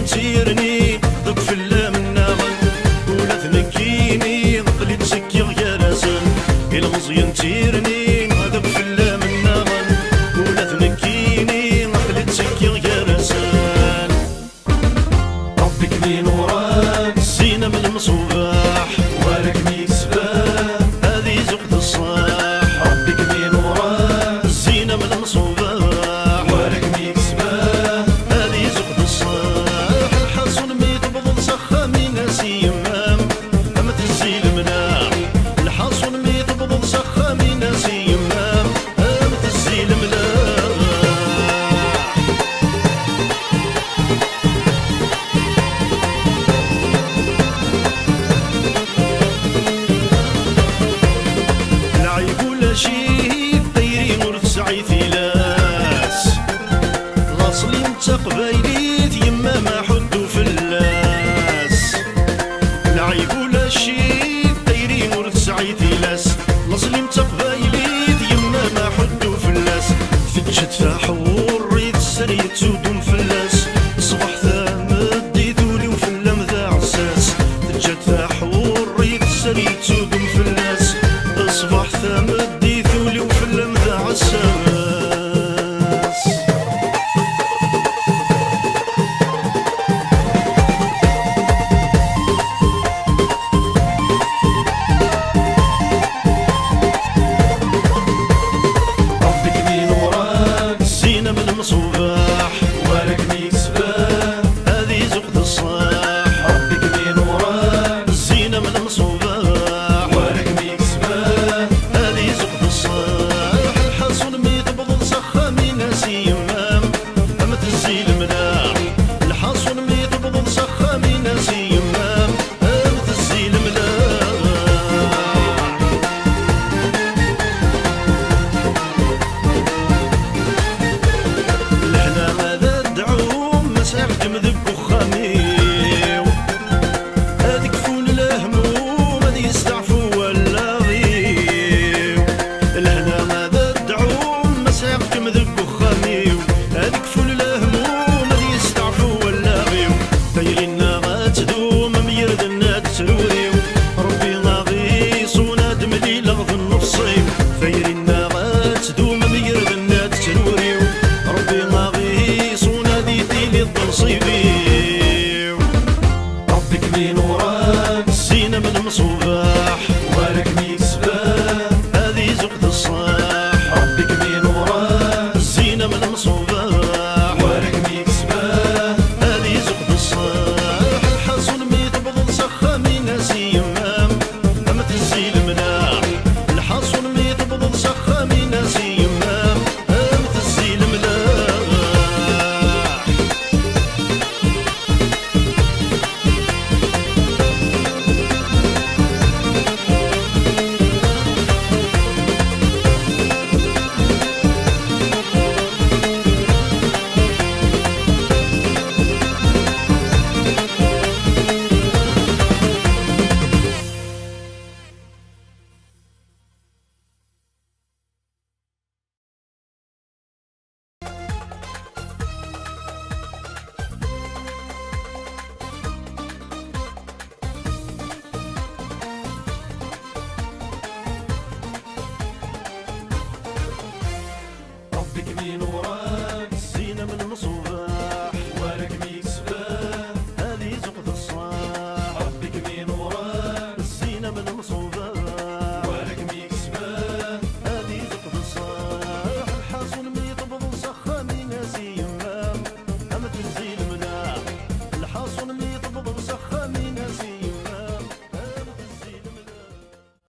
تيرني ضك في اللام الناغن ولا تنكيني ضقلي تسكي غير راسن المزيان تيرني ضك في اللام الناغن ولا تنكيني ضقلي تسكي غير راسن ربي كمين وران سينا من المصباح وراك ميكسبان هذه زقد الصاح ربي كمين وران سينا من المصباح وراك ميكسبان هذه زقد الصاح الحصن ميت بضل سخة من سيمام أما تزيل مناح الحصن ميت بضل سخة من سيمام أما تزيل مناح شي طيري ورث سعيثي لاس لاصلي انت قبايليت يما ما حدو في اللاس العيب ولا شي طيري ورث سعيثي لاس لاصلي انت قبايليت يما ما حدو في اللاس فتشت فحور ريت سريت ودم في اللاس صبح ثامد ديتولي وفي اللم ذا عساس فتشت فحور ريت سريت ودم في اللاس صبح ثامد صباح وراك ميكسبان هذه زقد الصاح ربي كمين وراك الزينة من المصباح وراك ميكسبان هذه زقد الصاح الحصن ميت بضل سخة من سيمام أما تزيل ملاح الحصن ميت بضل سخة من سيمام أما تزيل ملاح ذب وخاميو هذيك فول الهموم هذي يستعفو ولا غيو لهنا ماذا تدعوم مساقكم ذب وخاميو هذيك فول الهموم هذي يستعفو ولا غيو دايرينا غاتدوم ميردنا تسروريو ربي غاغيص ونادم لي لغض النفصيو دايرينا غاتدوم ميردنا تسروريو ربي غاغيص ونادي لي الضنصيبيو ربي كمين وراك سينا من المصباح وراك ميكسبان هذه زقد الصاح ربي كمين وراك سينا من المصباح وراك ميكسبان هذه زقد الصاح الحصن ميت بضل سخة من سيمام أما تزيل مناح الحصن ميت بضل سخة من سيمام أما تزيل مناح ربي كمين وراك